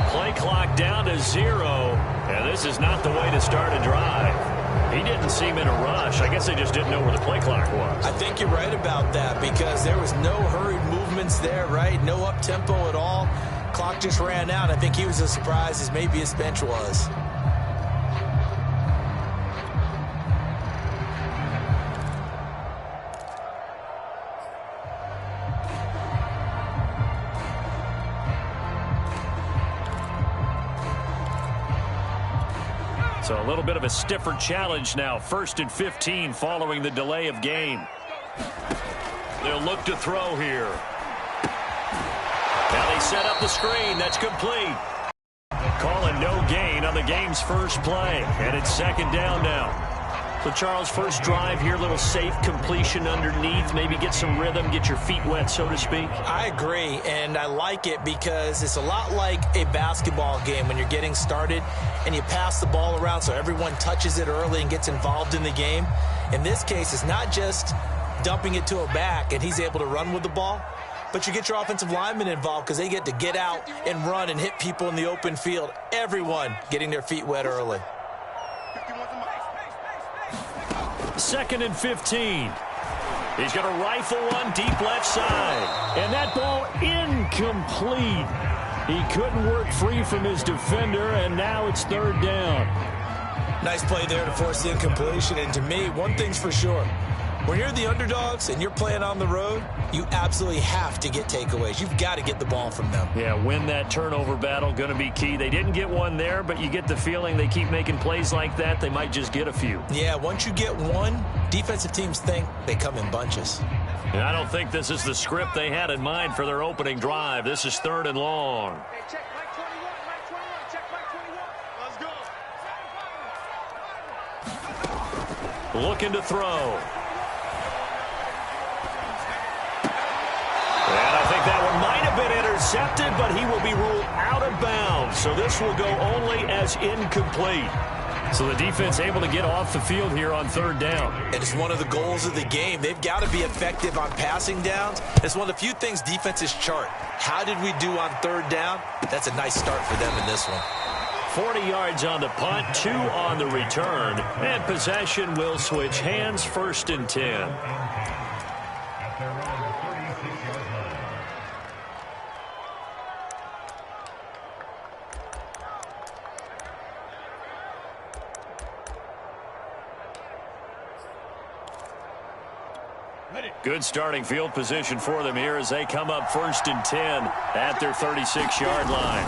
Play clock down to 0, and this is not the way to start a drive. He didn't seem in a rush. I guess they just didn't know where the play clock was. I think you're right about that because there was no hurried movements there, right? No up-tempo at all. Clock just ran out. I think he was as surprised as maybe his bench was. So a little bit of a stiffer challenge now. 1st and 15 following the delay of game. They'll look to throw here. Now they set up the screen. That's complete. Calling no gain on the game's first play. And it's 2nd down now. So, Charles, first drive here, little safe completion underneath. Maybe get some rhythm, get your feet wet, so to speak. I agree, and I like it because it's a lot like a basketball game when you're getting started and you pass the ball around so everyone touches it early and gets involved in the game. In this case, it's not just dumping it to a back and he's able to run with the ball, but you get your offensive linemen involved because they get to get out and run and hit people in the open field. Everyone getting their feet wet early. 2nd and 15. He's going to rifle one deep left side. And that ball incomplete. He couldn't work free from his defender, and now it's 3rd down. Nice play there to force the incompletion. And to me, one thing's for sure. When you're the underdogs and you're playing on the road, you absolutely have to get takeaways. You've got to get the ball from them. Yeah, win that turnover battle, going to be key. They didn't get one there, but you get the feeling they keep making plays like that, they might just get a few. Yeah, once you get one, defensive teams think they come in bunches. And I don't think this is the script they had in mind for their opening drive. This is 3rd and long. Hey, check Mike 21, Mike 21, check Mike 21. Let's go. Looking to throw. And I think that one might have been intercepted, but he will be ruled out of bounds. So this will go only as incomplete. So the defense able to get off the field here on 3rd down. And it's one of the goals of the game. They've got to be effective on passing downs. It's one of the few things defenses chart. How did we do on 3rd down? That's a nice start for them in this one. 40 yards on the punt, 2 on the return. And possession will switch hands, 1st and 10. Good starting field position for them here as they come up 1st and 10 at their 36-yard line.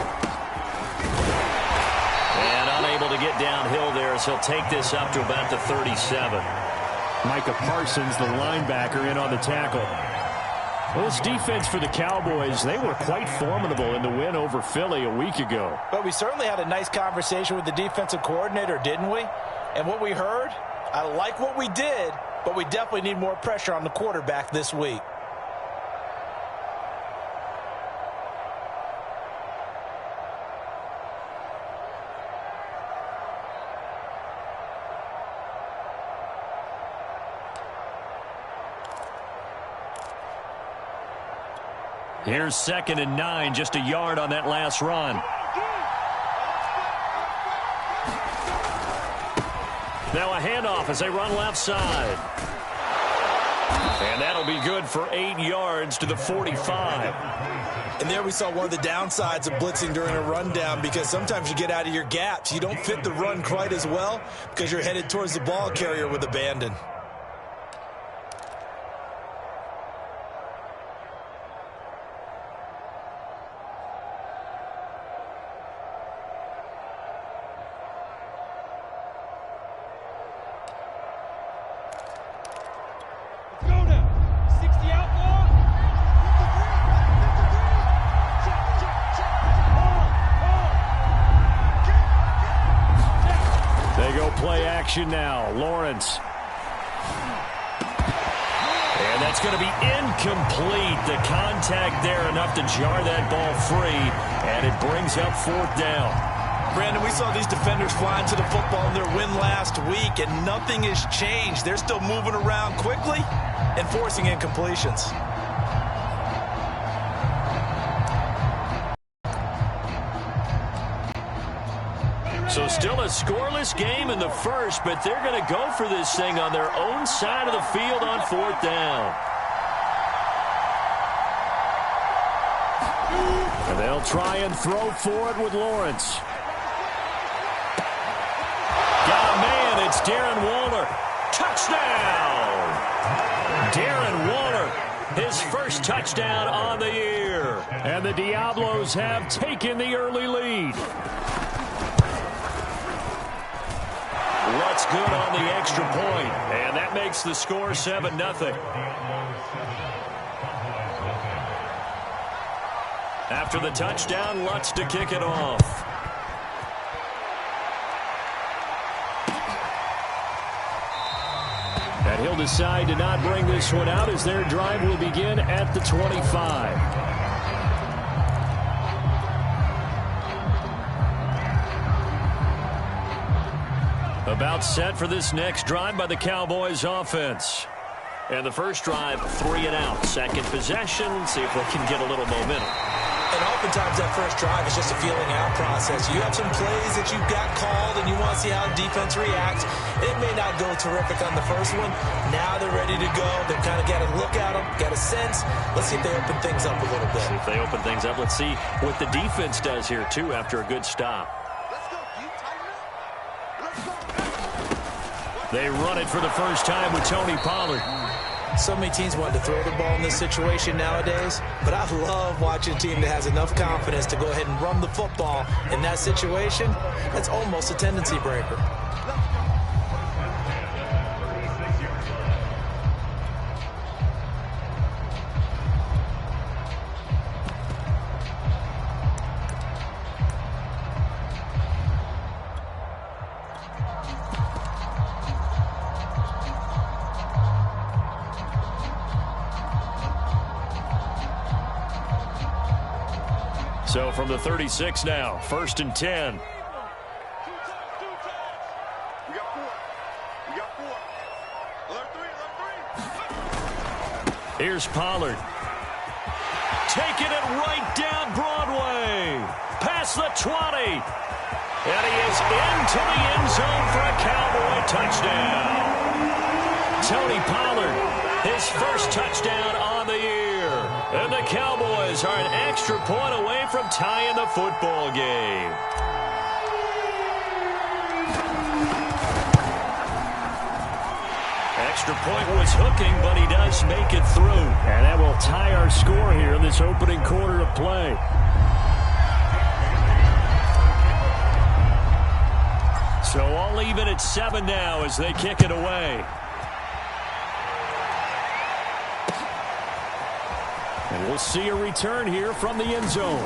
And unable to get downhill there as he'll take this up to about the 37. Micah Parsons, the linebacker, in on the tackle. Well, this defense for the Cowboys, they were quite formidable in the win over Philly a week ago. But we certainly had a nice conversation with the defensive coordinator, didn't we? And what we heard, I like what we did, but we definitely need more pressure on the quarterback this week. Here's 2nd and 9, just a yard on that last run. Now a handoff as they run left side. And that'll be good for 8 yards to the 45. And there we saw one of the downsides of blitzing during a rundown because sometimes you get out of your gaps. You don't fit the run quite as well because you're headed towards the ball carrier with abandon. Now, Lawrence. And that's going to be incomplete. The contact there enough to jar that ball free, and it brings up 4th down. Brandon, we saw these defenders flying to the football in their win last week, and nothing has changed. They're still moving around quickly and forcing incompletions. So still a scoreless game in the first, but they're going to go for this thing on their own side of the field on 4th down. And they'll try and throw for it with Lawrence. Got a man. It's Darren Waller. Touchdown! Darren Waller, his first touchdown on the year. And the Diablos have taken the early lead. What's good on the extra point, and that makes the score 7-0. After the touchdown, Lutz to kick it off. And he'll decide to not bring this one out as their drive will begin at the 25. About set for this next drive by the Cowboys offense. And the first drive, 3 and out. Second possession, see if we can get a little momentum. And oftentimes that first drive is just a feeling out process. You have some plays that you've got called and you want to see how defense reacts. It may not go terrific on the first one. Now they're ready to go. They've kind of got to look at them, got a sense. Let's see if they open things up a little bit. See if they open things up. Let's see what the defense does here, too, after a good stop. They run it for the first time with Tony Pollard. So many teams want to throw the ball in this situation nowadays, but I love watching a team that has enough confidence to go ahead and run the football in that situation. That's almost a tendency breaker. So from the 36 now, 1st and 10. We got 4. Alert 3. Here's Pollard. Taking it right down Broadway. Past the 20. And he is into the end zone for a Cowboy touchdown. Tony Pollard, his first touchdown on the year. And the Cowboys are an extra point away from tying the football game. Extra point was hooking, but he does make it through. And that will tie our score here in this opening quarter of play. So all even at 7 now as they kick it away. And we'll see a return here from the end zone.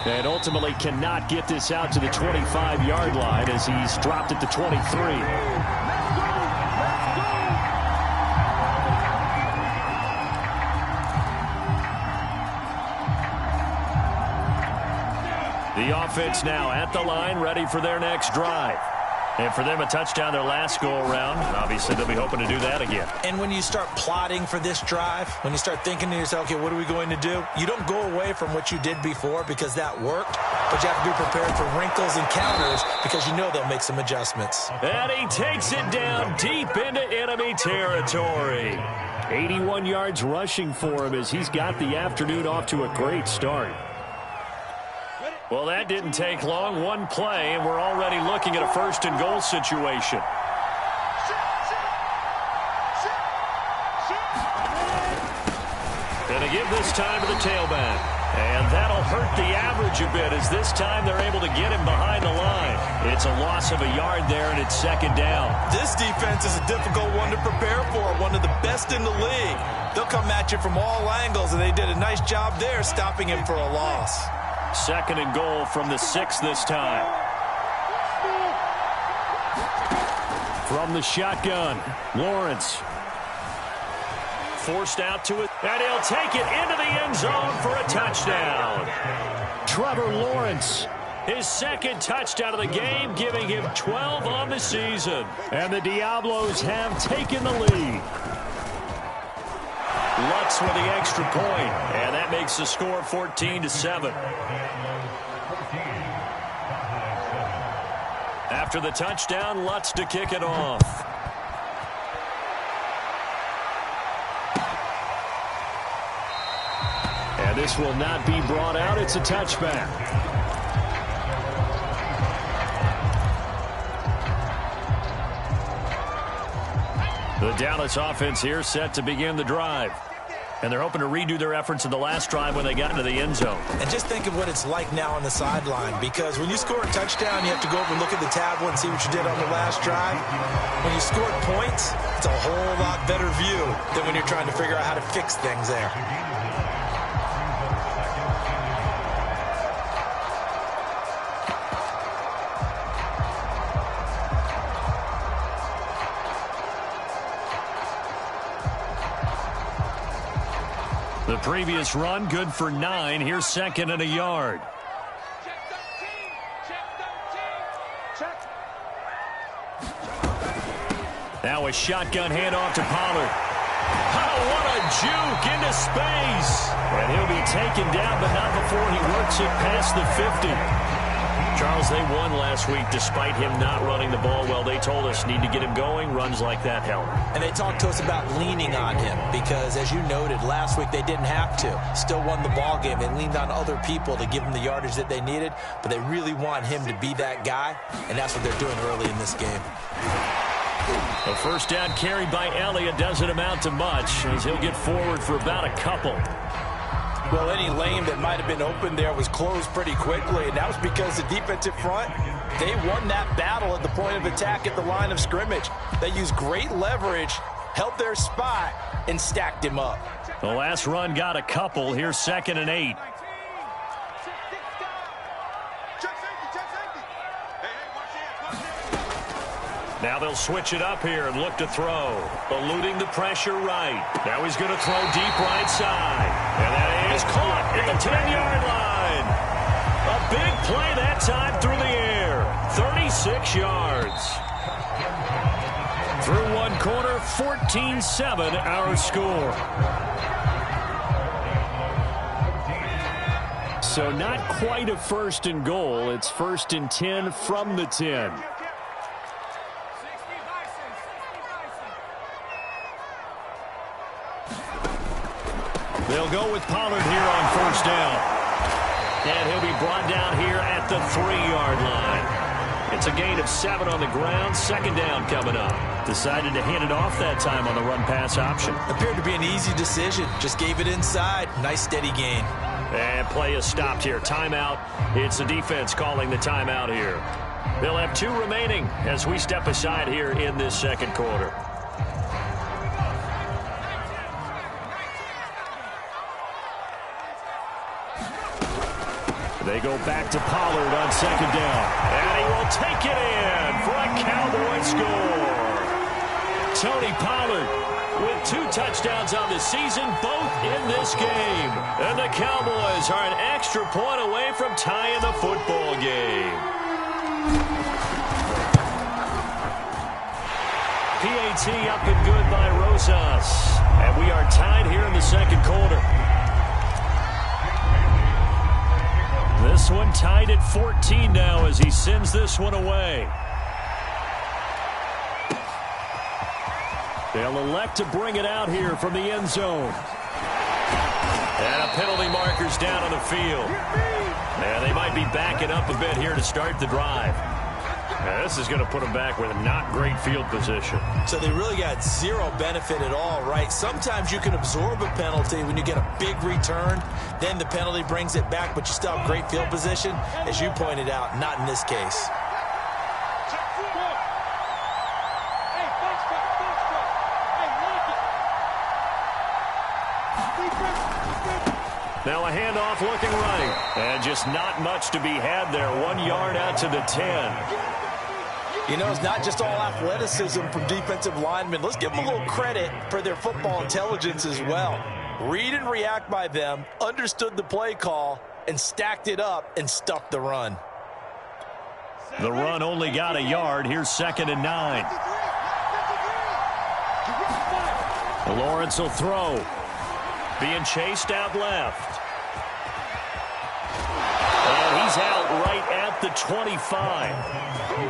And ultimately cannot get this out to the 25-yard line as he's dropped at the 23. The offense now at the line, ready for their next drive. And for them, a touchdown their last go-around. Obviously, they'll be hoping to do that again. And when you start plotting for this drive, when you start thinking to yourself, okay, what are we going to do? You don't go away from what you did before because that worked, but you have to be prepared for wrinkles and counters because you know they'll make some adjustments. And he takes it down deep into enemy territory. 81 yards rushing for him as he's got the afternoon off to a great start. Well, that didn't take long. One play, and we're already looking at a 1st and goal situation. And to give this time to the tailback. And that'll hurt the average a bit as this time they're able to get him behind the line. It's a loss of a yard there, and it's 2nd down. This defense is a difficult one to prepare for, one of the best in the league. They'll come at you from all angles, and they did a nice job there stopping him for a loss. 2nd and goal from the 6 this time. From the shotgun, Lawrence. Forced out to it, and he'll take it into the end zone for a touchdown. Trevor Lawrence, his 2nd touchdown of the game, giving him 12 on the season. And the Diablos have taken the lead. Lutz with the extra point, and that makes the score 14-7. After the touchdown, Lutz to kick it off. And this will not be brought out. It's a touchback. The Dallas offense here set to begin the drive. And they're hoping to redo their efforts in the last drive when they got into the end zone. And just think of what it's like now on the sideline, because when you score a touchdown, you have to go over and look at the tablet and see what you did on the last drive. When you scored points, it's a whole lot better view than when you're trying to figure out how to fix things there. The previous run, good for 9. Here's second and a yard. Now a shotgun handoff to Pollard. Oh, what a juke into space. And he'll be taken down, but not before he works it past the 50. Charles, they won last week despite him not running the ball well. They told us need to get him going. Runs like that help. And they talked to us about leaning on him because, as you noted, last week they didn't have to. Still won the ball game. They leaned on other people to give them the yardage that they needed, but they really want him to be that guy, and that's what they're doing early in this game. The first down carry by Elliott doesn't amount to much as he'll get forward for about a couple. Well, any lane that might have been open there was closed pretty quickly, and that was because the defensive front, they won that battle at the point of attack at the line of scrimmage. They used great leverage, held their spot, and stacked him up. The last run got a couple. Here's second and 8. Now they'll switch it up here and look to throw. Eluding the pressure right. Now he's going to throw deep right side. And that is caught at the 10-yard line. A big play that time through the air. 36 yards. Through one quarter, 14-7 our score. So not quite a first and goal. It's first and 10 from the 10. They'll go with Pollard here on first down. And he'll be brought down here at the 3-yard line. It's a gain of 7 on the ground. Second down coming up. Decided to hand it off that time on the run-pass option. Appeared to be an easy decision. Just gave it inside. Nice steady gain. And play is stopped here. Timeout. It's the defense calling the timeout here. They'll have 2 remaining as we step aside here in this second quarter. They go back to Pollard on second down. And he will take it in for a Cowboy score. Tony Pollard with 2 touchdowns on the season, both in this game. And the Cowboys are an extra point away from tying the football game. PAT up and good by Rosas. And we are tied here in the second quarter. This one tied at 14 now as he sends this one away. They'll elect to bring it out here from the end zone. And a penalty marker's down on the field. And they might be backing up a bit here to start the drive. Now, this is going to put them back with a not great field position. So they really got 0 benefit at all, right? Sometimes you can absorb a penalty when you get a big return. Then the penalty brings it back, but you still have great field position. As you pointed out, not in this case. Now a handoff looking right. And just not much to be had there. 1 yard out to the 10. You know, it's not just all athleticism from defensive linemen. Let's give them a little credit for their football intelligence as well. Read and react by them, understood the play call, and stacked it up and stuffed the run. The run only got a yard. Here's second and 9. Lawrence will throw. Being chased out left. And he's out right at the 25.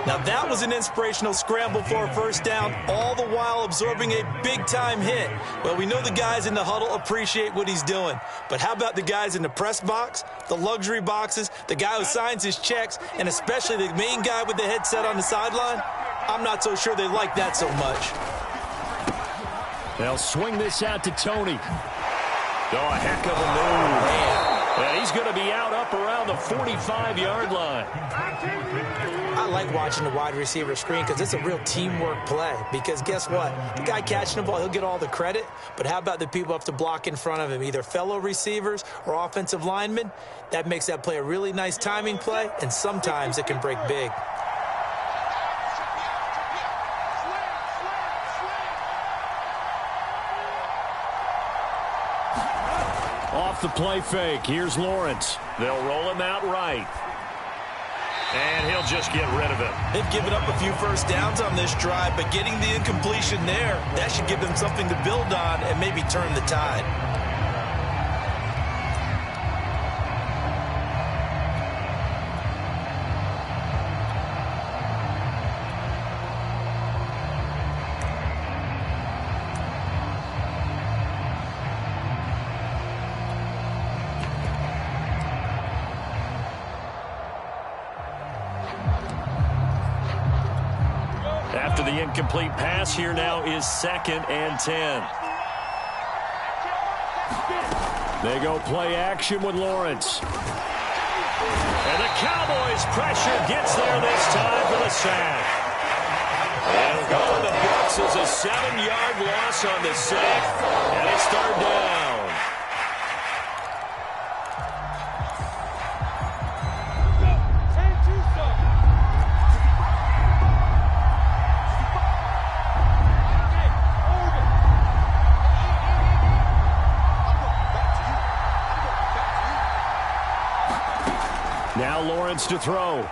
Now that was an inspirational scramble for a first down, all the while absorbing a big-time hit. Well, we know the guys in the huddle appreciate what he's doing. But how about the guys in the press box, the luxury boxes, the guy who signs his checks, and especially the main guy with the headset on the sideline? I'm not so sure they like that so much. They'll swing this out to Tony. Oh, a heck of a move. Man. And he's going to be out up around the 45-yard line. I like watching the wide receiver screen because it's a real teamwork play. Because guess what? The guy catching the ball, he'll get all the credit. But how about the people up to block in front of him, either fellow receivers or offensive linemen? That makes that play a really nice timing play, and sometimes it can break big. Off the play fake, here's Lawrence. They'll roll him out right. And he'll just get rid of it. They've given up a few first downs on this drive, but getting the incompletion there, that should give them something to build on and maybe turn the tide. After the incomplete pass, here now is 2nd and 10. They go play action with Lawrence. And the Cowboys pressure gets there this time for the sack. It'll go in the books as a 7-yard loss on the sack, and it's 3rd down. Now Lawrence to throw.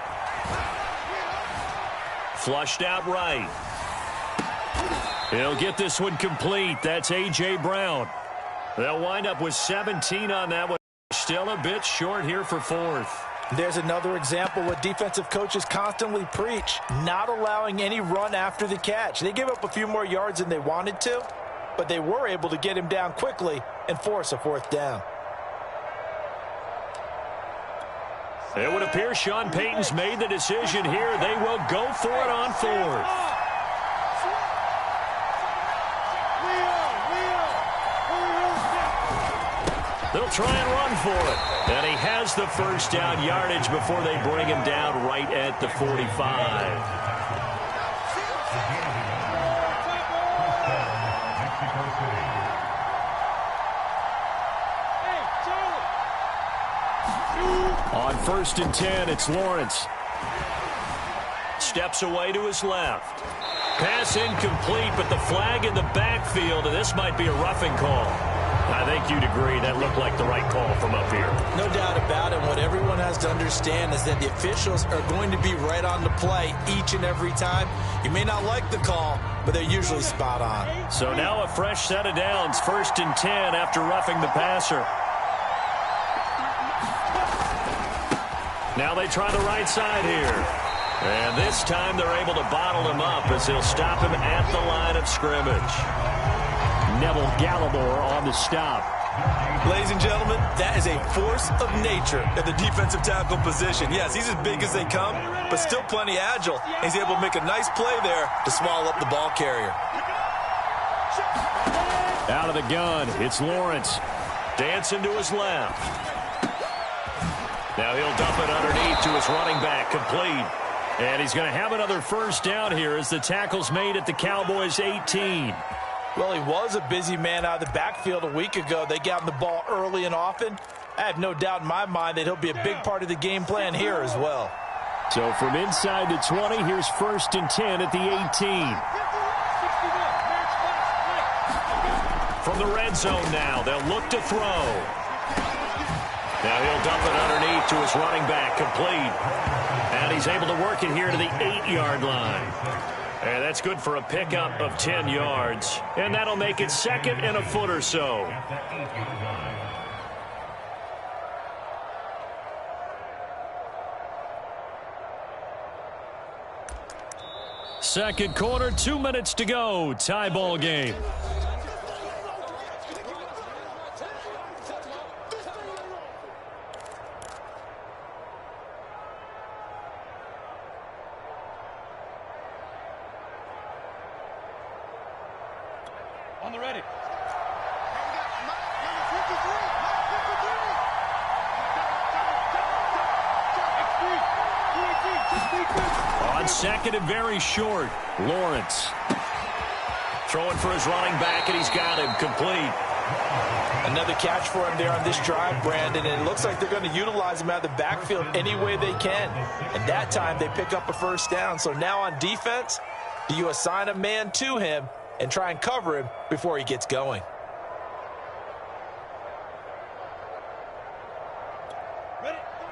Flushed out right. He'll get this one complete. That's A.J. Brown. They'll wind up with 17 on that one. Still a bit short here for 4th. There's another example what defensive coaches constantly preach, not allowing any run after the catch. They gave up a few more yards than they wanted to, but they were able to get him down quickly and force a 4th down. It would appear Sean Payton's made the decision here. They will go for it on 4th. They'll try and run for it. And he has the first down yardage before they bring him down right at the 45. On 1st and 10, it's Lawrence. Steps away to his left. Pass incomplete, but the flag in the backfield, and this might be a roughing call. I think you'd agree that looked like the right call from up here. No doubt about it. What everyone has to understand is that the officials are going to be right on the play each and every time. You may not like the call, but they're usually spot on. So now a fresh set of downs, 1st and 10 after roughing the passer. Now they try the right side here. And this time they're able to bottle him up as he'll stop him at the line of scrimmage. Neville Gallimore on the stop. Ladies and gentlemen, that is a force of nature at the defensive tackle position. Yes, he's as big as they come, but still plenty agile. He's able to make a nice play there to swallow up the ball carrier. Out of the gun, it's Lawrence. Dancing to his left. Now he'll dump it underneath to his running back, complete. And he's going to have another first down here as the tackle's made at the Cowboys' 18. Well, he was a busy man out of the backfield a week ago. They got him the ball early and often. I have no doubt in my mind that he'll be a big part of the game plan here as well. So from inside the 20, here's 1st and 10 at the 18. From the red zone now, they'll look to throw. Now he'll dump it underneath to his running back, complete. And he's able to work it here to the 8-yard line. And that's good for a pickup of 10 yards. And that'll make it 2nd and a foot or so. Second quarter, 2 minutes to go. Tie ball game. On the ready. On second and very short, Lawrence. Throwing for his running back, and he's got him complete. Another catch for him there on this drive, Brandon, and it looks like they're going to utilize him out of the backfield any way they can. And that time they pick up a first down. So now on defense, do you assign a man to him and try and cover him before he gets going?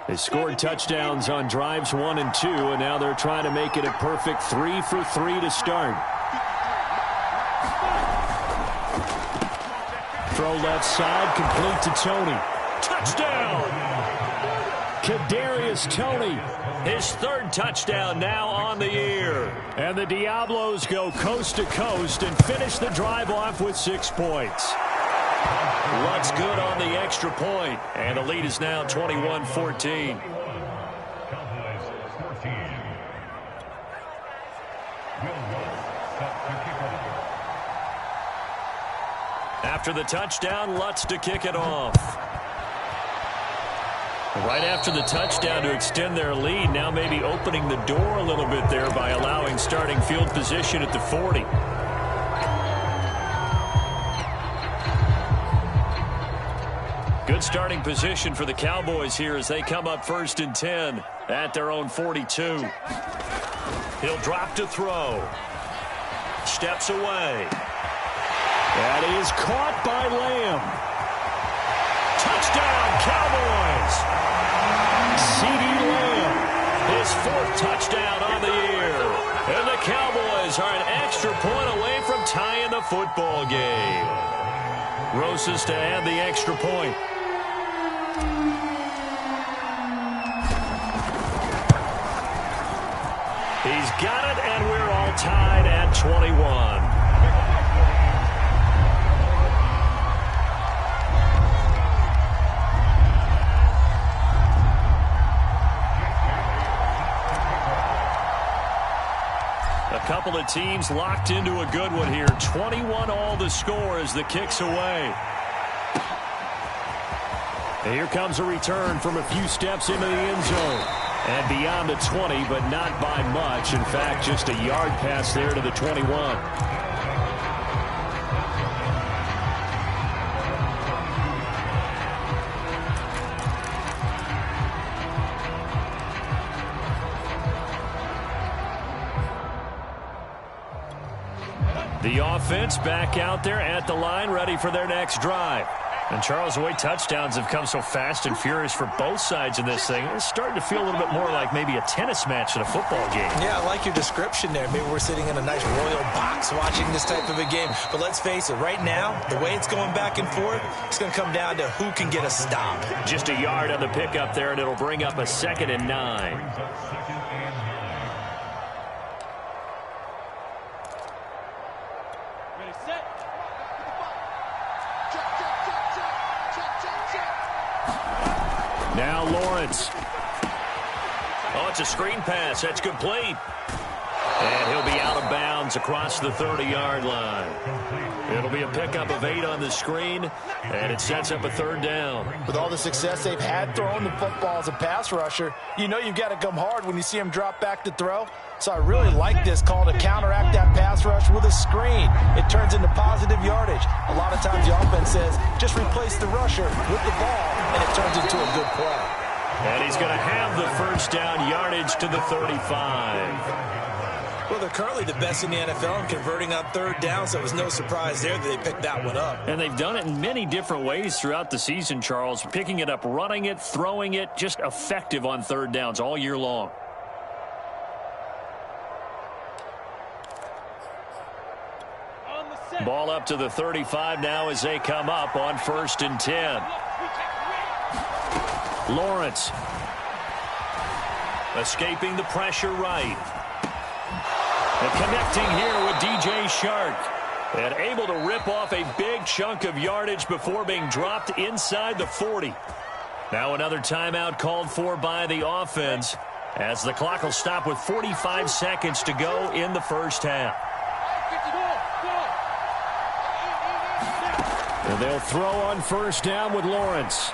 They scored touchdowns on drives 1 and 2, and now they're trying to make it a perfect 3 for 3 to start. Throw left side, complete to Tony. Touchdown! Kadarius Toney, his third touchdown now on the year. And the Diablos go coast to coast and finish the drive off with 6 points. Luck's good on the extra point, and the lead is now 21-14. After the touchdown, Lutz to kick it off. Right after the touchdown to extend their lead, now maybe opening the door a little bit there by allowing starting field position at the 40. Good starting position for the Cowboys here as they come up 1st and 10 at their own 42. He'll drop to throw. Steps away. That is caught by Lamb. Touchdown, Cowboys! CeeDee Lamb, his 4th touchdown on the year. And the Cowboys are an extra point away from tying the football game. Rosas to add the extra point. He's got it, and we're all tied at 21. A couple of teams locked into a good one here. 21 all the score as the kick's away. And here comes a return from a few steps into the end zone. And beyond the 20, but not by much. In fact, just a yard pass there to the 21. The offense back out there at the line, ready for their next drive. And Charles, the way touchdowns have come so fast and furious for both sides in this thing, it's starting to feel a little bit more like maybe a tennis match than a football game. Yeah, I like your description there. Maybe we're sitting in a nice royal box watching this type of a game. But let's face it, right now, the way it's going back and forth, it's going to come down to who can get a stop. Just a yard on the pickup there, and it'll bring up a 2nd and 9. Now Lawrence. Oh, it's a screen pass. That's complete. And he'll be out of bounds across the 30-yard line. It'll be a pickup of 8 on the screen, and it sets up a 3rd down. With all the success they've had throwing the football as a pass rusher, you know you've got to come hard when you see him drop back to throw. So I really like this call to counteract that pass rush with a screen. It turns into positive yardage. A lot of times the offense says, just replace the rusher with the ball, and it turns into a good play. And he's going to have the 1st down, yardage to the 35. Well, they're currently the best in the NFL in converting on 3rd down, so it was no surprise there that they picked that one up. And they've done it in many different ways throughout the season, Charles. Picking it up, running it, throwing it, just effective on 3rd downs all year long. Ball up to the 35 now as they come up on 1st and 10. Lawrence escaping the pressure right. Connecting here with DJ Shark. And able to rip off a big chunk of yardage before being dropped inside the 40. Now another timeout called for by the offense, as the clock will stop with 45 seconds to go in the first half. And they'll throw on first down with Lawrence.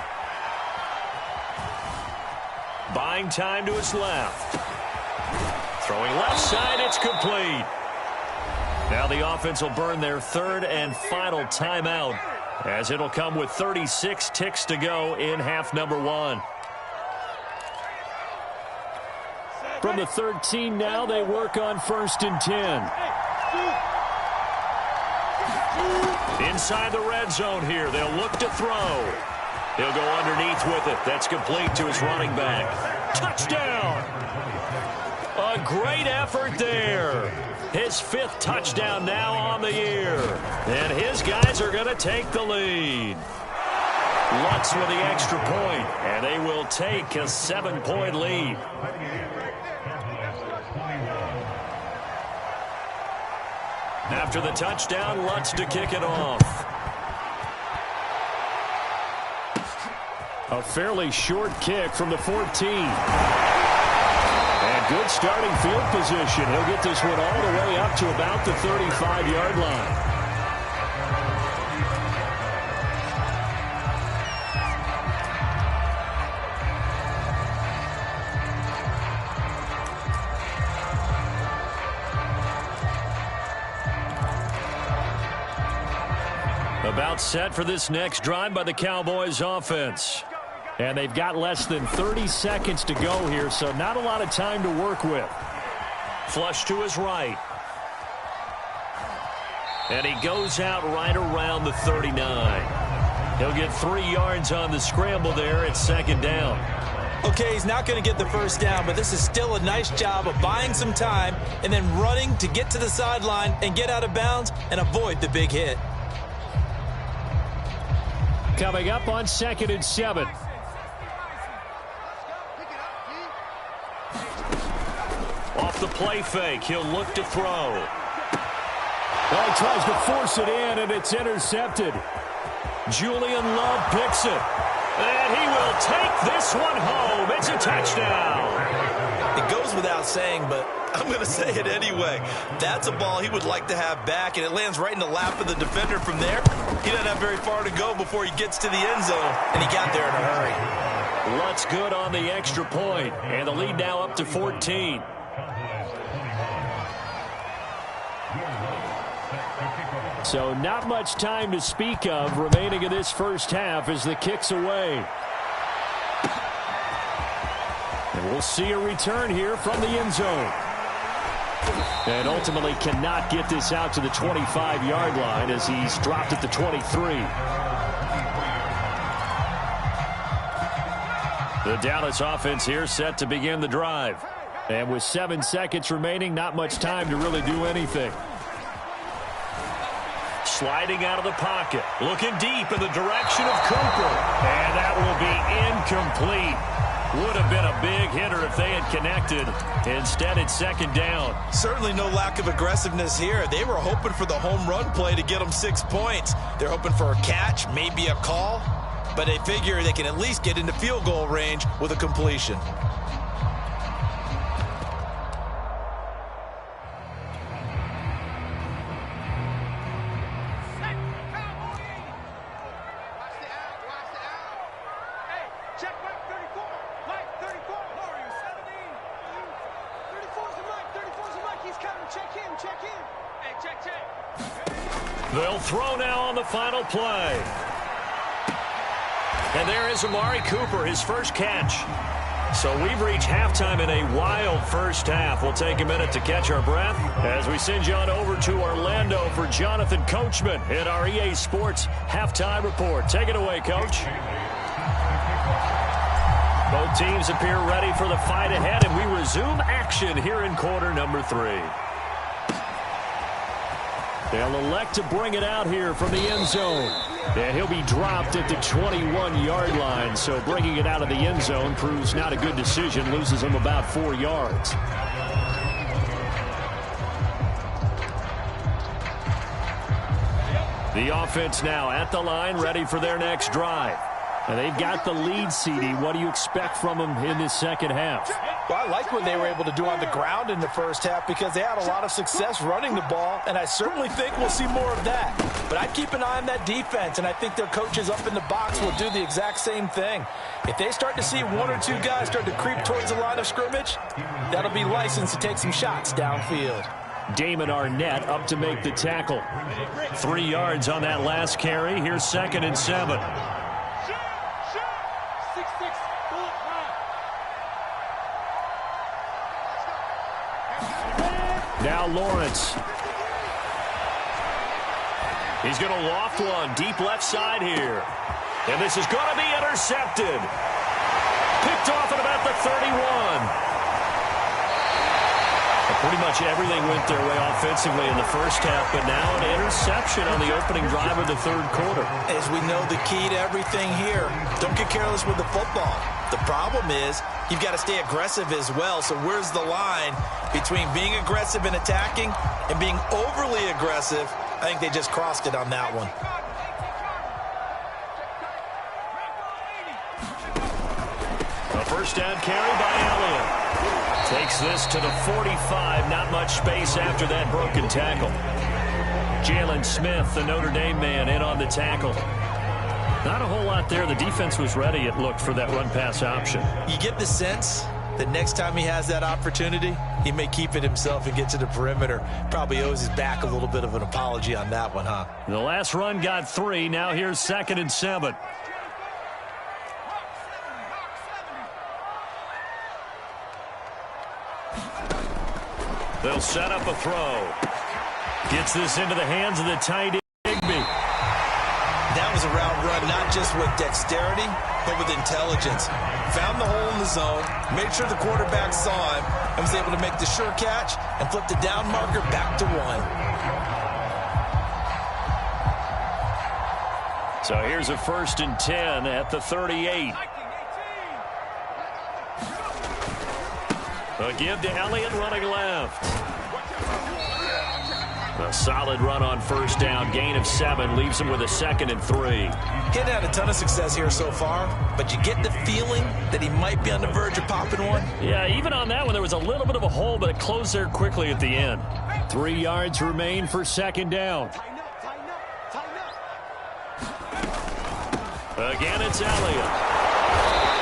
Buying time to his left. Throwing left side, it's complete. Now the offense will burn their third and final timeout, as it'll come with 36 ticks to go in half number 1. From the 13 now, they work on 1st and 10. Inside the red zone here, they'll look to throw. He'll go underneath with it. That's complete to his running back. Touchdown! A great effort there. His 5th touchdown now on the year. And his guys are going to take the lead. Lutz with the extra point, and they will take a 7-point lead. After the touchdown, Lutz to kick it off. A fairly short kick from the 14. And good starting field position. He'll get this one all the way up to about the 35-yard line. About set for this next drive by the Cowboys offense. And they've got less than 30 seconds to go here, so not a lot of time to work with. Flush to his right. And he goes out right around the 39. He'll get 3 yards on the scramble there at 2nd down. Okay, he's not going to get the first down, but this is still a nice job of buying some time and then running to get to the sideline and get out of bounds and avoid the big hit. Coming up on 2nd and 7. Off the play fake, he'll look to throw. Well, he tries to force it in, and it's intercepted. Julian Love picks it. And he will take this one home. It's a touchdown. It goes without saying, but I'm going to say it anyway. That's a ball he would like to have back, and it lands right in the lap of the defender from there. He doesn't have very far to go before he gets to the end zone, and he got there in a hurry. Lutz good on the extra point, and the lead now up to 14. So not much time to speak of remaining in this first half as the kick's away. And we'll see a return here from the end zone. And ultimately cannot get this out to the 25-yard line as he's dropped at the 23. The Dallas offense here set to begin the drive. And with 7 seconds remaining, not much time to really do anything. Sliding out of the pocket, looking deep in the direction of Cooper. And that will be incomplete. Would have been a big hitter if they had connected. Instead, it's 2nd down. Certainly no lack of aggressiveness here. They were hoping for the home run play to get them 6 points. They're hoping for a catch, maybe a call. But they figure they can at least get into field goal range with a completion. They'll throw now on the final play. And there is Amari Cooper, his first catch. So we've reached halftime in a wild first half. We'll take a minute to catch our breath as we send you on over to Orlando for Jonathan Coachman in our EA Sports Halftime Report. Take it away, Coach. Both teams appear ready for the fight ahead, and we resume action here in quarter number 3. They'll elect to bring it out here from the end zone. And he'll be dropped at the 21-yard line. So bringing it out of the end zone proves not a good decision. Loses him about 4 yards. The offense now at the line, ready for their next drive. And they've got the lead, CD. What do you expect from them in this second half? Well, I like what they were able to do on the ground in the first half because they had a lot of success running the ball, and I certainly think we'll see more of that. But I'd keep an eye on that defense, and I think their coaches up in the box will do the exact same thing. If they start to see one or two guys start to creep towards the line of scrimmage, that'll be licensed to take some shots downfield. Damon Arnett up to make the tackle. 3 yards on that last carry. Here's 2nd and 7. Now Lawrence. He's going to loft one deep left side here. And this is going to be intercepted. Picked off at about the 31. Pretty much everything went their way offensively in the first half, but now an interception on the opening drive of the third quarter. As we know, the key to everything here, don't get careless with the football. The problem is you've got to stay aggressive as well. So where's the line between being aggressive and attacking and being overly aggressive? I think they just crossed it on that one. A first down carry by Elliott. Takes this to the 45. Not much space after that broken tackle. Jalen Smith, the Notre Dame man, in on the tackle. Not a whole lot there. The defense was ready, it looked, for that run-pass option. You get the sense that next time he has that opportunity, he may keep it himself and get to the perimeter. Probably owes his back a little bit of an apology on that one, huh? The last run got 3. Now here's 2nd and 7. They'll set up a throw. Gets this into the hands of the tight end, Higbee. That was a route run, not just with dexterity, but with intelligence. Found the hole in the zone, made sure the quarterback saw him, and was able to make the sure catch and flip the down marker back to 1. So here's a 1st and 10 at the 38. A give to Elliott running left. A solid run on first down. Gain of 7 leaves him with a 2nd and 3. He hadn't had a ton of success here so far, but you get the feeling that he might be on the verge of popping one. Yeah, even on that one, there was a little bit of a hole, but it closed there quickly at the end. 3 yards remain for 2nd down. Again, it's Elliott.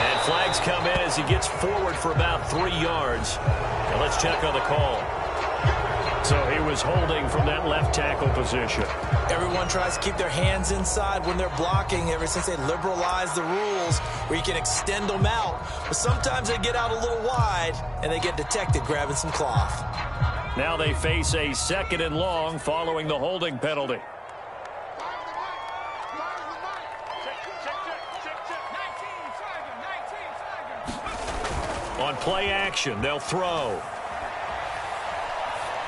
And flags come in as he gets forward for about 3 yards. Now let's check on the call. So he was holding from that left tackle position. Everyone tries to keep their hands inside when they're blocking ever since they liberalized the rules where you can extend them out. But sometimes they get out a little wide and they get detected grabbing some cloth. Now they face a 2nd and long following the holding penalty. On play action, they'll throw.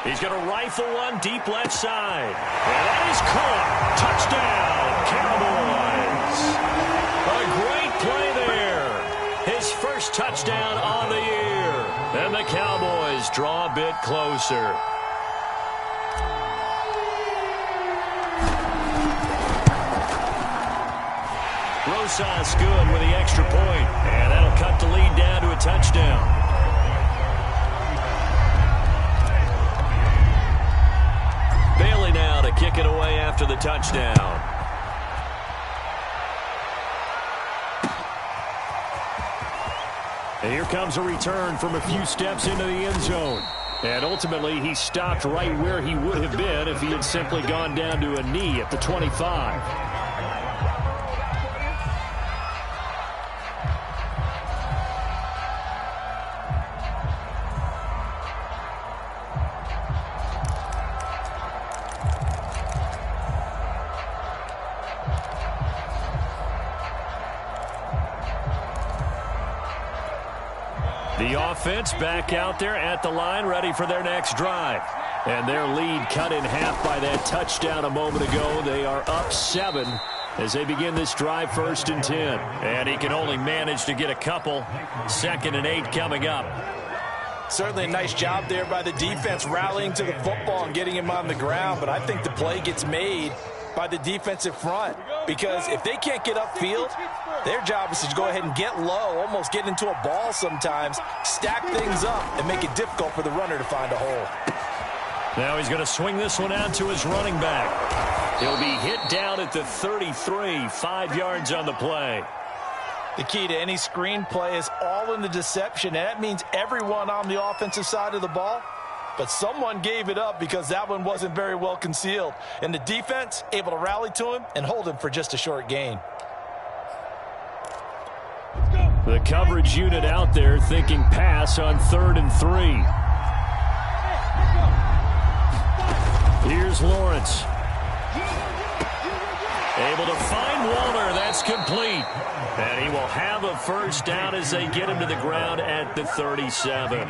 He's going to rifle one deep left side. And that is caught. Touchdown, Cowboys. A great play there. His first touchdown on the year. And the Cowboys draw a bit closer. Rosas good with the extra point. And that'll cut the lead down to a touchdown. Bailey now to kick it away after the touchdown. And here comes a return from a few steps into the end zone. And ultimately, he stopped right where he would have been if he had simply gone down to a knee at the 25. The offense back out there at the line, ready for their next drive. And their lead cut in half by that touchdown a moment ago. They are up 7 as they begin this drive, 1st and 10. And he can only manage to get a couple. 2nd and 8 coming up. Certainly a nice job there by the defense rallying to the football and getting him on the ground. But I think the play gets made by the defensive front, because if they can't get upfield, their job is to go ahead and get low, almost get into a ball sometimes, stack things up, and make it difficult for the runner to find a hole. Now he's going to swing this one out to his running back. He'll be hit down at the 33, 5 yards on the play. The key to any screen play is all in the deception, and that means everyone on the offensive side of the ball. But someone gave it up because that one wasn't very well concealed. And the defense able to rally to him and hold him for just a short gain. The coverage unit out there thinking pass on 3rd and 3. Here's Lawrence. Able to find Waller. That's complete. And he will have a first down as they get him to the ground at the 37.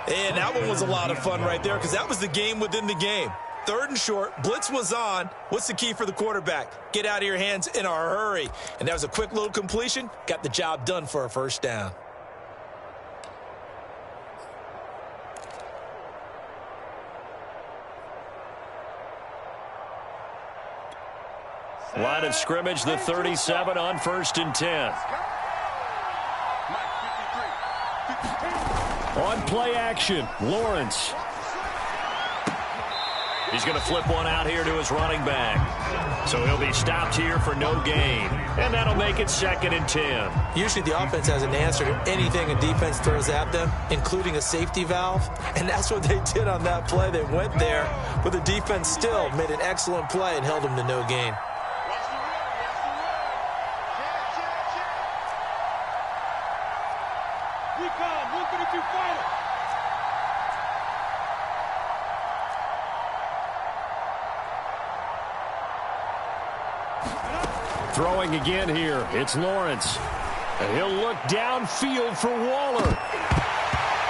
And that one was a lot of fun right there because that was the game within the game. 3rd and short, blitz was on. What's the key for the quarterback? Get out of your hands in a hurry. And that was a quick little completion. Got the job done for a first down. Line of scrimmage, the 37 on 1st and 10. On play action, Lawrence. He's going to flip one out here to his running back. So he'll be stopped here for no gain. And that'll make it 2nd and 10. Usually the offense has an answer to anything a defense throws at them, including a safety valve. And that's what they did on that play. They went there, but the defense still made an excellent play and held them to no gain. Throwing again here, it's Lawrence. And he'll look downfield for Waller.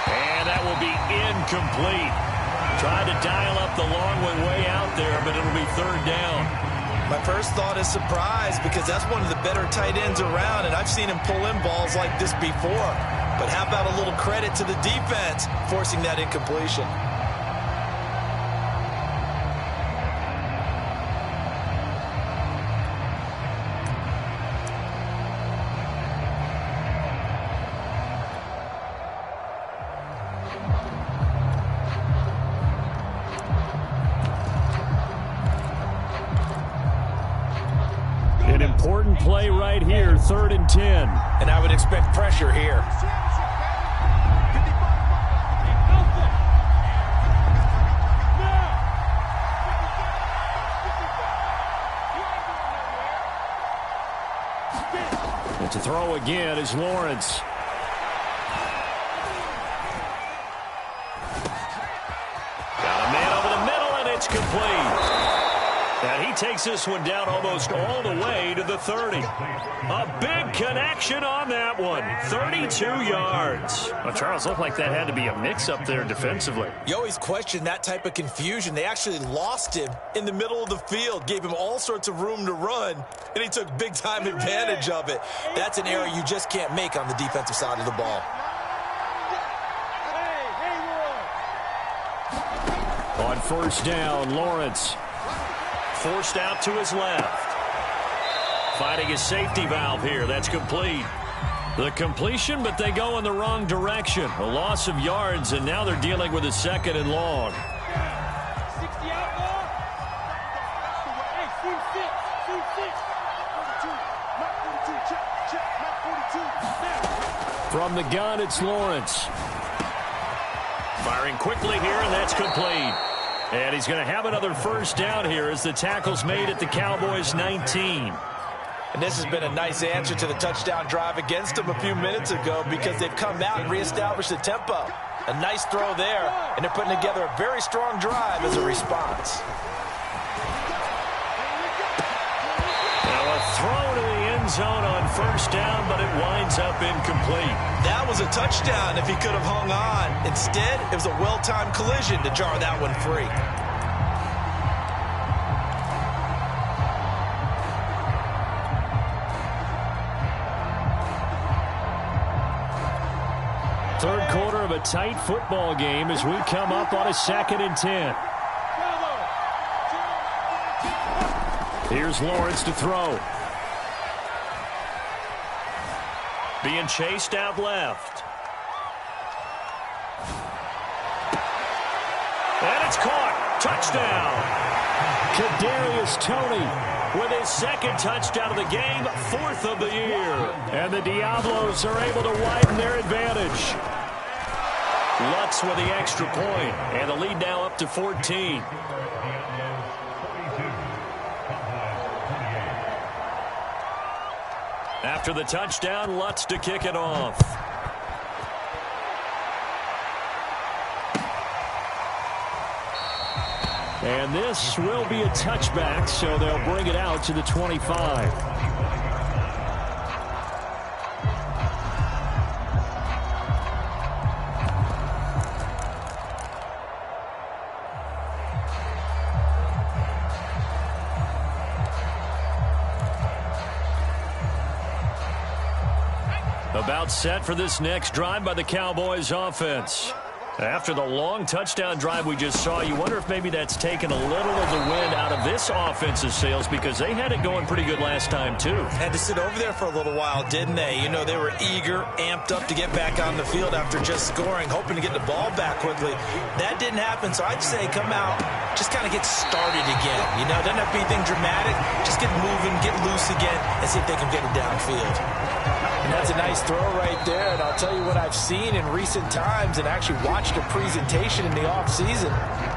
And that will be incomplete. Tried to dial up the long way out there, but it'll be 3rd down. My first thought is surprise because that's one of the better tight ends around, and I've seen him pull in balls like this before. But how about a little credit to the defense forcing that incompletion? Important play right here, 3rd and 10. And I would expect pressure here. And to throw again is Lawrence. Got a man over the middle, and it's complete. And he takes this one down almost all the way to the 30. A big connection on that one. 32 yards. Well, Charles, looked like that had to be a mix-up there defensively. You always question that type of confusion. They actually lost him in the middle of the field, gave him all sorts of room to run, and he took big-time advantage of it. That's an error you just can't make on the defensive side of the ball. On 1st down, Lawrence. Forced out to his left. Finding his safety valve here. That's complete. The completion, but they go in the wrong direction. A loss of yards, and now they're dealing with a 2nd and long. 60 out ball. Hey, seam 6. 42. Mark 42. Check. Mark 42. From the gun, it's Lawrence. Firing quickly here, and that's complete. And he's going to have another first down here as the tackle's made at the Cowboys 19. And this has been a nice answer to the touchdown drive against them a few minutes ago because they've come out and reestablished the tempo. A nice throw there, and they're putting together a very strong drive as a response. Now a throw to the end zone on 1st down, but it winds up incomplete. That was a touchdown if he could have hung on. Instead, it was a well-timed collision to jar that one free. Third quarter of a tight football game as we come up on a 2nd and 10. Here's Lawrence to throw. Being chased out left. And it's caught. Touchdown. Kadarius Toney with his second touchdown of the game, 4th of the year. And the Diablos are able to widen their advantage. Lutz with the extra point, and the lead now up to 14. After the touchdown, Lutz to kick it off. And this will be a touchback, so they'll bring it out to the 25. About set for this next drive by the Cowboys offense. After the long touchdown drive we just saw, you wonder if maybe that's taken a little of the wind out of this offensive sails, because they had it going pretty good last time too. Had to sit over there for a little while, didn't they? You know, they were eager, amped up to get back on the field after just scoring, hoping to get the ball back quickly. That didn't happen, so I'd say come out, just kind of get started again. You know, doesn't have to be anything dramatic. Just get moving, get loose again, and see if they can get it downfield. And that's a nice throw right there. And I'll tell you what I've seen in recent times and actually watched a presentation in the offseason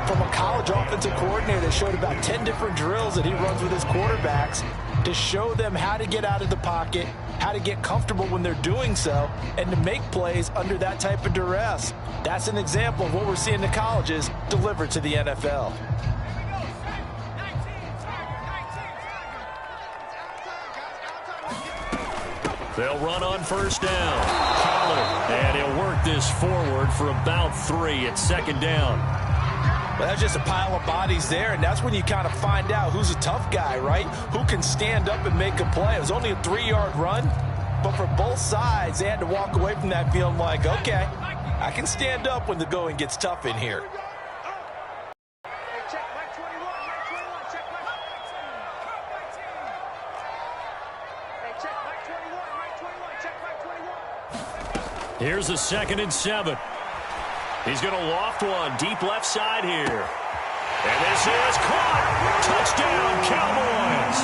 from a college offensive coordinator that showed about 10 different drills that he runs with his quarterbacks to show them how to get out of the pocket, how to get comfortable when they're doing so, and to make plays under that type of duress. That's an example of what we're seeing in the colleges delivered to the NFL. They'll run on first down. Pollard, and he'll work this forward for about 3. It's second down. Well, that's just a pile of bodies there, and that's when you kind of find out who's a tough guy, right? Who can stand up and make a play. It was only a 3-yard run, but for both sides, they had to walk away from that feeling like, okay, I can stand up when the going gets tough in here. Here's a 2nd and 7. He's going to loft one deep left side here. And this is caught. Touchdown, Cowboys.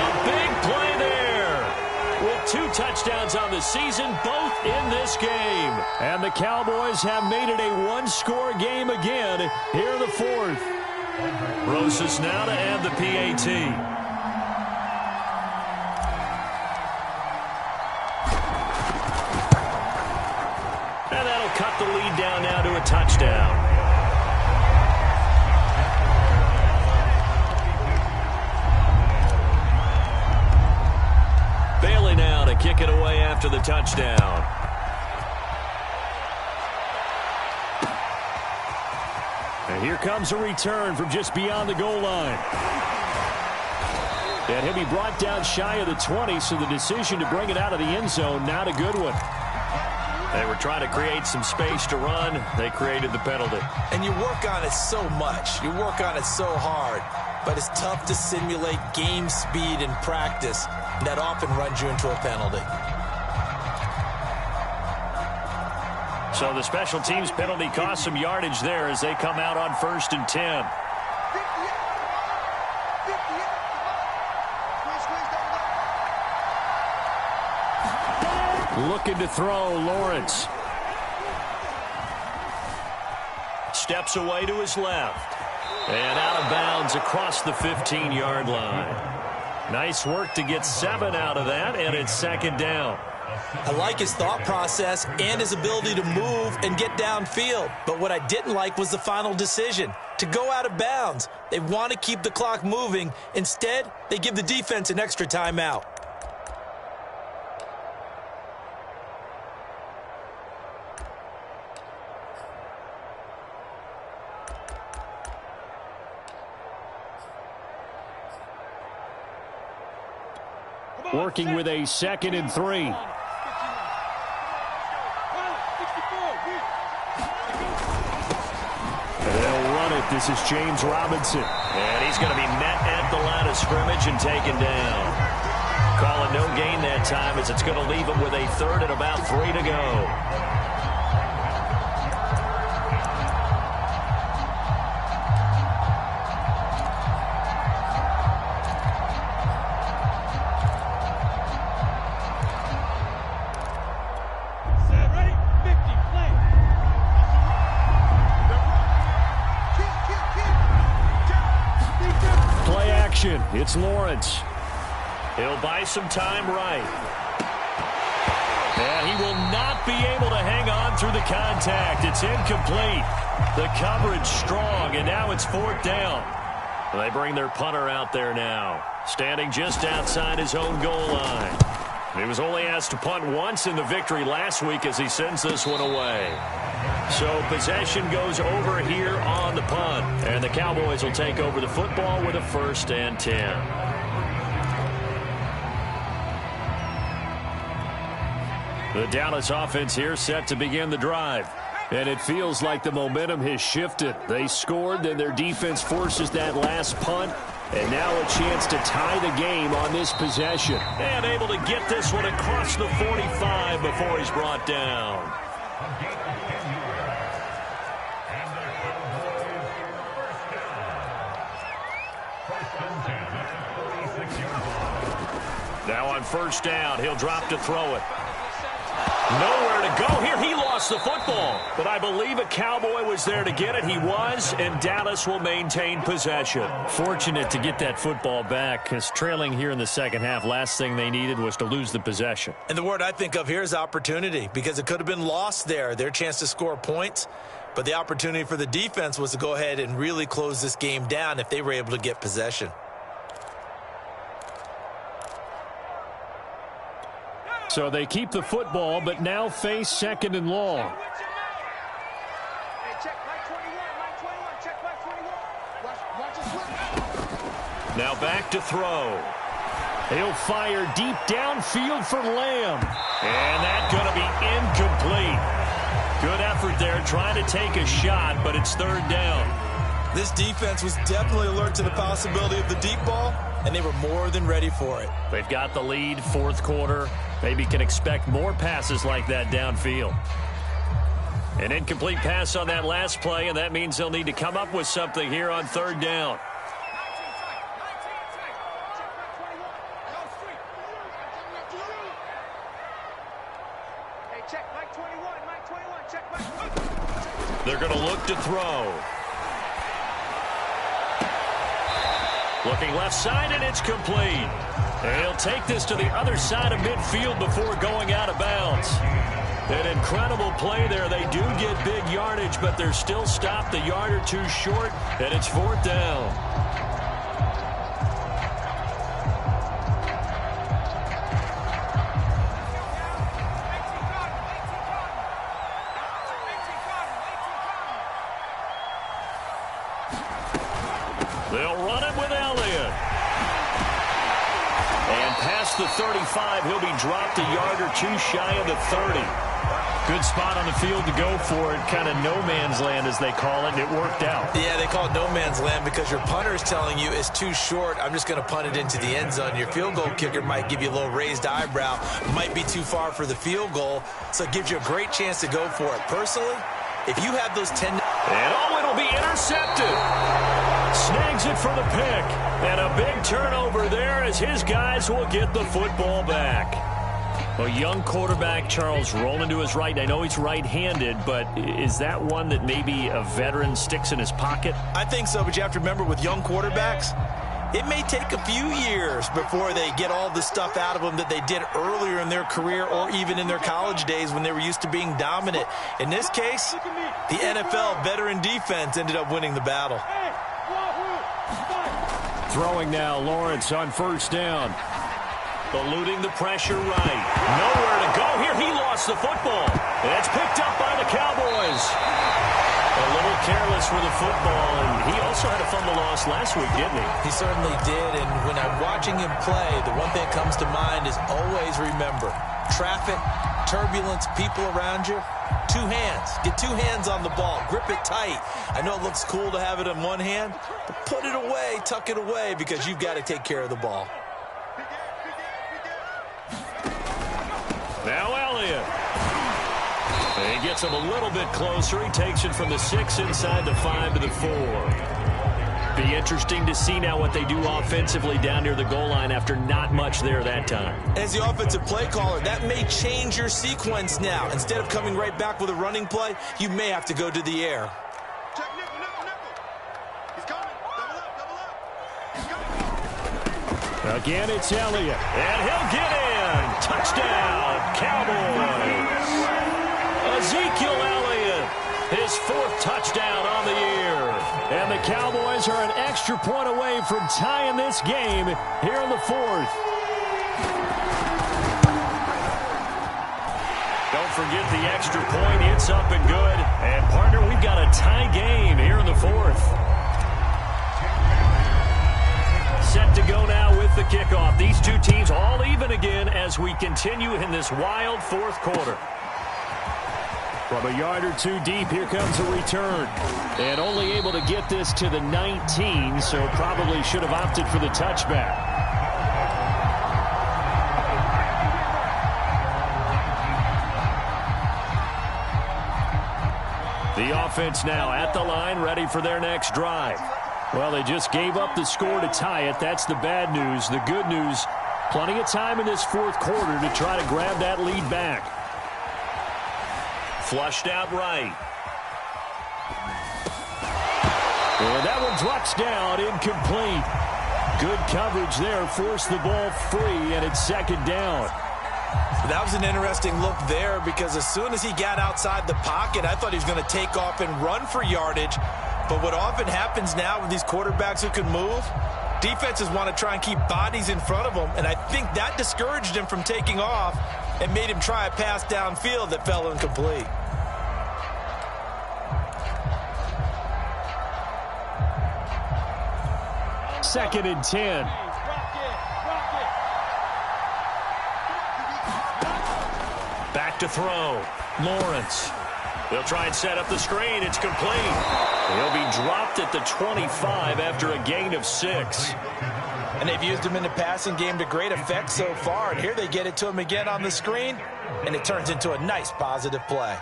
A big play there. With 2 touchdowns on the season, both in this game. And the Cowboys have made it a one-score game again here in the 4th. Rosas now to add the PAT. Cut the lead down now to a touchdown. Bailey now to kick it away after the touchdown. And here comes a return from just beyond the goal line. And he'll be brought down shy of the 20, so the decision to bring it out of the end zone, not a good one. They were trying to create some space to run. They created the penalty. And you work on it so much. You work on it so hard. But it's tough to simulate game speed in practice. That often runs you into a penalty. So the special teams penalty cost some yardage there as they come out on 1st and 10. Looking to throw, Lawrence. Steps away to his left. And out of bounds across the 15-yard line. Nice work to get 7 out of that, and it's 2nd down. I like his thought process and his ability to move and get downfield. But what I didn't like was the final decision, to go out of bounds. They want to keep the clock moving. Instead, they give the defense an extra timeout. Working with a 2nd and 3. They'll run it. This is James Robinson. And he's going to be met at the line of scrimmage and taken down. Call it no gain that time as it's going to leave him with a third and about 3 to go. It's Lawrence. He'll buy some time right. And he will not be able to hang on through the contact. It's incomplete. The coverage strong, and now it's 4th down. They bring their punter out there now, standing just outside his own goal line. He was only asked to punt once in the victory last week as he sends this one away. So possession goes over here on the punt. And the Cowboys will take over the football with a 1st and 10. The Dallas offense here set to begin the drive. And it feels like the momentum has shifted. They scored, then their defense forces that last punt. And now a chance to tie the game on this possession. And able to get this one across the 45 before he's brought down. Now on 1st down, he'll drop to throw it. Nowhere to go here. He lost the football. But I believe a Cowboy was there to get it. He was, and Dallas will maintain possession. Fortunate to get that football back, because trailing here in the second half, last thing they needed was to lose the possession. And the word I think of here is opportunity, because it could have been lost there. Their chance to score points. But the opportunity for the defense was to go ahead and really close this game down if they were able to get possession. So they keep the football, but now face 2nd and long. Now back to throw. He'll fire deep downfield for Lamb. And that's going to be incomplete. Good effort there trying to take a shot, but it's 3rd down. This defense was definitely alert to the possibility of the deep ball, and they were more than ready for it. They've got the lead, 4th quarter. Maybe can expect more passes like that downfield. An incomplete pass on that last play, and that means they'll need to come up with something here on 3rd down. They're going to look to throw. Looking left side, and it's complete. And he'll take this to the other side of midfield before going out of bounds. An incredible play there. They do get big yardage, but they're still stopped a yard or two short, and it's 4th down. They'll run it with Elliott. And past the 35, he'll be dropped a yard or two shy of the 30. Good spot on the field to go for it. Kind of no man's land, as they call it, and it worked out. Yeah, they call it no man's land because your punter is telling you it's too short. I'm just going to punt it into the end zone. Your field goal kicker might give you a little raised eyebrow. Might be too far for the field goal, so it gives you a great chance to go for it. Personally, if you have those 10... And it'll be intercepted. Snags it for the pick. And a big turnover there as his guys will get the football back. A young quarterback, Charles, rolling to his right. I know he's right-handed, but is that one that maybe a veteran sticks in his pocket? I think so, but you have to remember with young quarterbacks, it may take a few years before they get all the stuff out of them that they did earlier in their career or even in their college days when they were used to being dominant. In this case, the NFL veteran defense ended up winning the battle. Throwing now, Lawrence on 1st down. Eluding the pressure right. Nowhere to go here. He lost the football. And it's picked up by the Cowboys. A little careless with the football, and he also also had a fumble loss last week, didn't he? He certainly did, and when I'm watching him play, the one thing that comes to mind is always remember, traffic, turbulence, people around you, two hands. Get two hands on the ball. Grip it tight. I know it looks cool to have it in one hand, but put it away, tuck it away, because you've got to take care of the ball. Now Elliott. He gets him a little bit closer. He takes it from the 6 inside the 5 to the 4. Be interesting to see now what they do offensively down near the goal line after not much there that time. As the offensive play caller, that may change your sequence now. Instead of coming right back with a running play, you may have to go to the air. Check nickel, nickel, nickel. He's coming. Double up, double up. He's coming. Again, it's Elliott. And he'll get in. Touchdown, Cowboys. Ezekiel Elliott, his 4th touchdown on the year. And the Cowboys are an extra point away from tying this game here in the 4th. Don't forget the extra point. It's up and good. And, partner, we've got a tie game here in the 4th. Set to go now with the kickoff. These two teams all even again as we continue in this wild 4th quarter. From a yard or two deep, here comes a return. And only able to get this to the 19, so probably should have opted for the touchback. The offense now at the line, ready for their next drive. Well, they just gave up the score to tie it. That's the bad news. The good news, plenty of time in this 4th quarter to try to grab that lead back. Flushed out right. And that one drops down, incomplete. Good coverage there, forced the ball free, and it's 2nd down. That was an interesting look there because as soon as he got outside the pocket, I thought he was going to take off and run for yardage. But what often happens now with these quarterbacks who can move, defenses want to try and keep bodies in front of them, and I think that discouraged him from taking off and made him try a pass downfield that fell incomplete. Second and 10. Back to throw. Lawrence. They'll try and set up the screen. It's complete. He'll be dropped at the 25 after a gain of 6. And they've used him in the passing game to great effect so far. And here they get it to him again on the screen. And it turns into a nice positive play.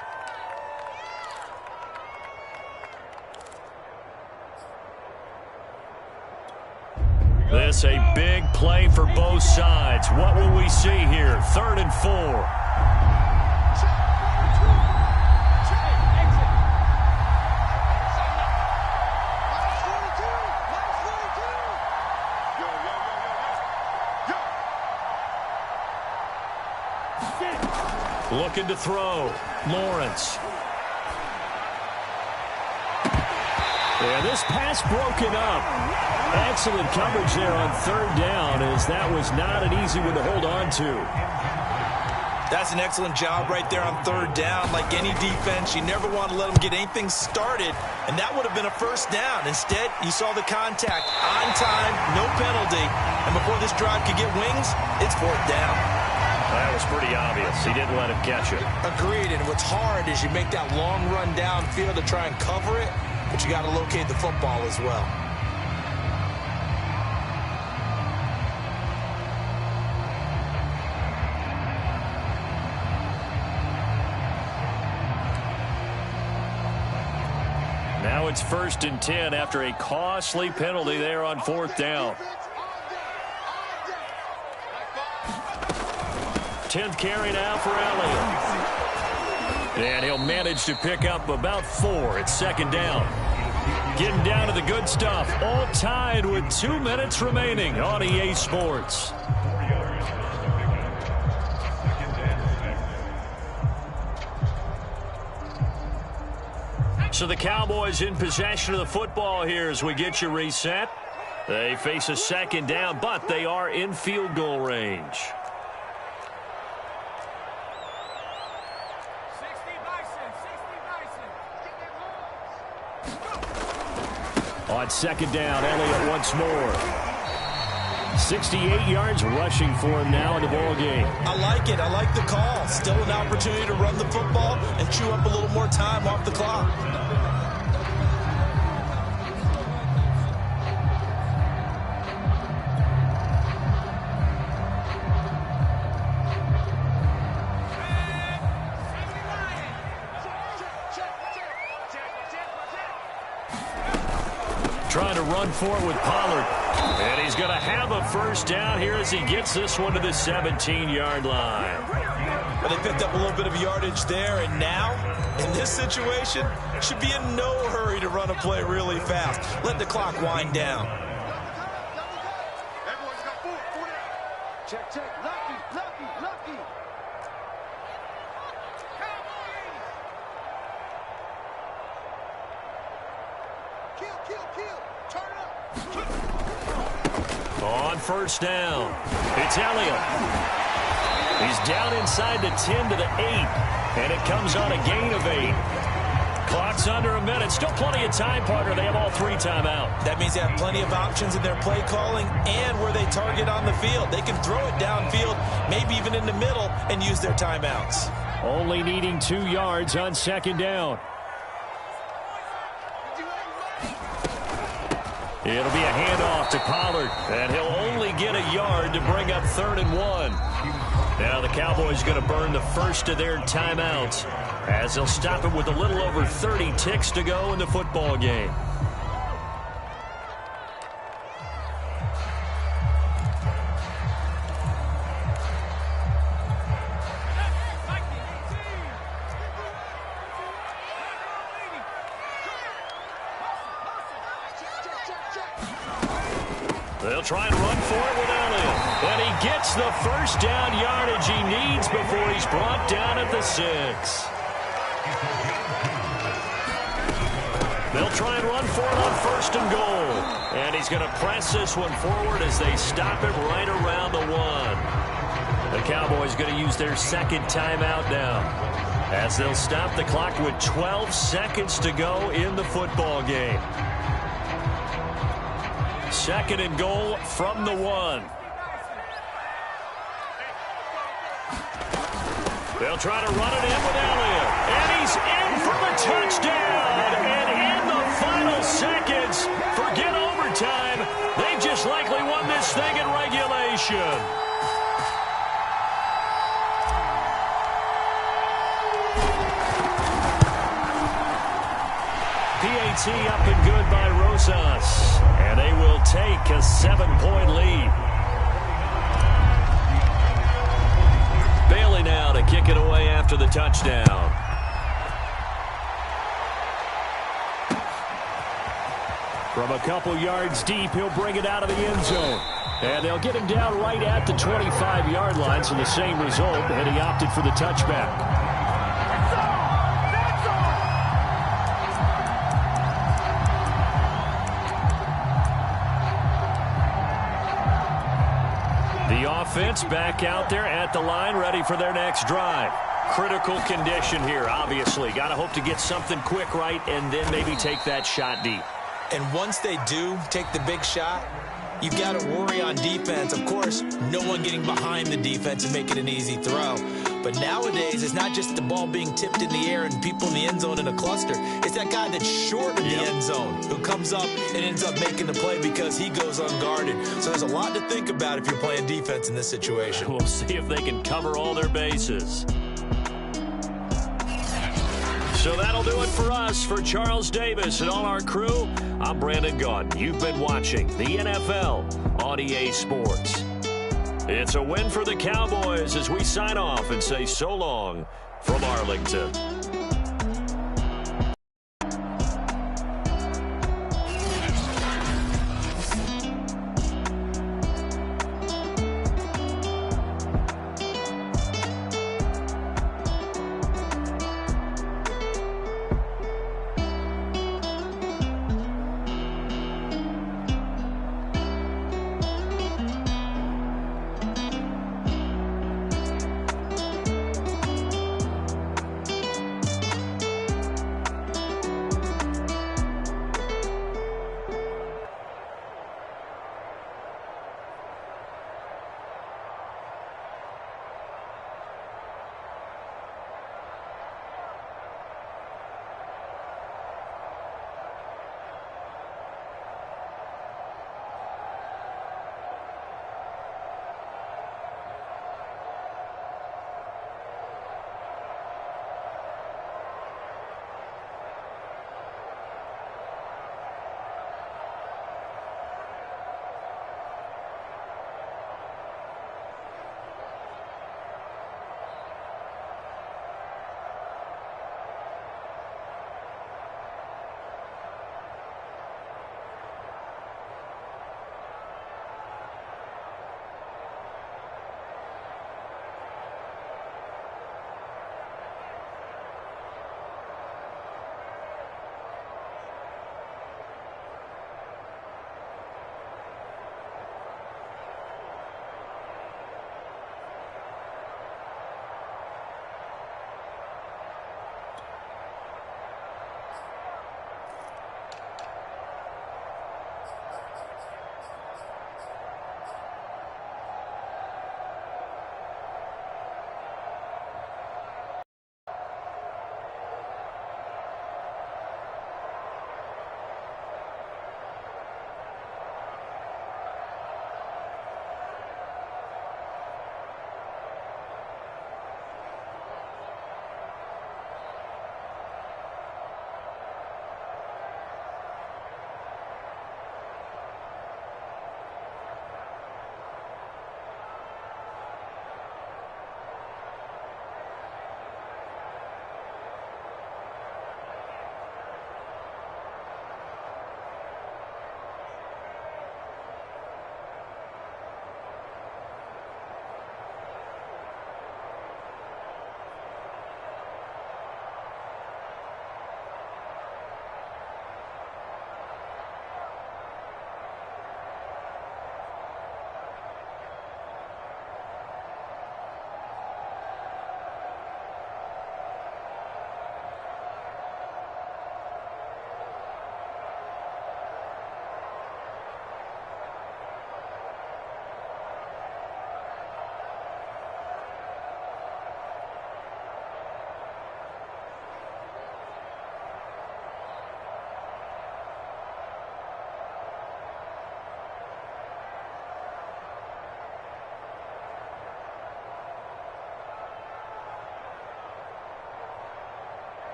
This a big play for both sides. What will we see here? 3rd and 4. Looking to throw. Lawrence. Yeah, this pass broken up. Excellent coverage there on 3rd down, as that was not an easy one to hold on to. That's an excellent job right there on 3rd down. Like any defense, you never want to let them get anything started, and that would have been a 1st down. Instead, you saw the contact on time, no penalty, and before this drive could get wings, it's 4th down. That was pretty obvious. He didn't let him catch it. Agreed, and what's hard is you make that long run downfield to try and cover it, but you got to locate the football as well. Now it's 1st and 10 after a costly penalty there on 4th down. 10th carry now for Elliott. And he'll manage to pick up about 4. It's 2nd down. Getting down to the good stuff. All tied with 2 minutes remaining on EA Sports. So the Cowboys in possession of the football here as we get you reset. They face a 2nd down, but they are in field goal range. On second down, Elliott once more. 68 yards rushing for him now in the ball game. I like it. I like the call. Still an opportunity to run the football and chew up a little more time off the clock. Trying to run for it with Pollard. And he's going to have a first down here as he gets this one to the 17-yard line. But they picked up a little bit of yardage there, and now, in this situation, should be in no hurry to run a play really fast. Let the clock wind down. Everyone's got four. Check. Lucky. Kill. Turn it up. On first down, it's Elliott. He's down inside the 10 to the 8, and it comes on a gain of 8. Clock's under a minute. Still plenty of time, partner. They have all 3 timeouts. That means they have plenty of options in their play calling and where they target on the field. They can throw it downfield, maybe even in the middle, and use their timeouts. Only needing 2 yards on second down. It'll be a handoff to Pollard, and he'll only get a yard to bring up 3rd and 1. Now the Cowboys going to burn the first of their timeouts as they'll stop it with a little over 30 ticks to go in the football game. They'll try and run for it with Elliott. And he gets the first down yardage he needs before he's brought down at the 6. They'll try and run for it on 1st and goal. And he's going to press this one forward as they stop it right around the 1. The Cowboys going to use their 2nd timeout now, as they'll stop the clock with 12 seconds to go in the football game. 2nd and goal from the 1. They'll try to run it in with Elliott. And he's in for the touchdown. And in the final seconds, forget overtime. They've just likely won this thing in regulation. PAT up and good by Rosas. And they will take a 7-point lead. Bailey now to kick it away after the touchdown. From a couple yards deep, he'll bring it out of the end zone. And they'll get him down right at the 25-yard line, so the same result, and he opted for the touchback. The offense back out there at the line, ready for their next drive. Critical condition here, obviously. Got to hope to get something quick right and then maybe take that shot deep. And once they do take the big shot, you've got to worry on defense. Of course, no one getting behind the defense and making an easy throw. But nowadays, it's not just the ball being tipped in the air and people in the end zone in a cluster. It's that guy that's short of the end zone who comes up and ends up making the play because he goes unguarded. So there's a lot to think about if you're playing defense in this situation. We'll see if they can cover all their bases. So that'll do it for us. For Charles Davis and all our crew, I'm Brandon Gaudin. You've been watching the NFL on EA Sports. It's a win for the Cowboys as we sign off and say so long from Arlington.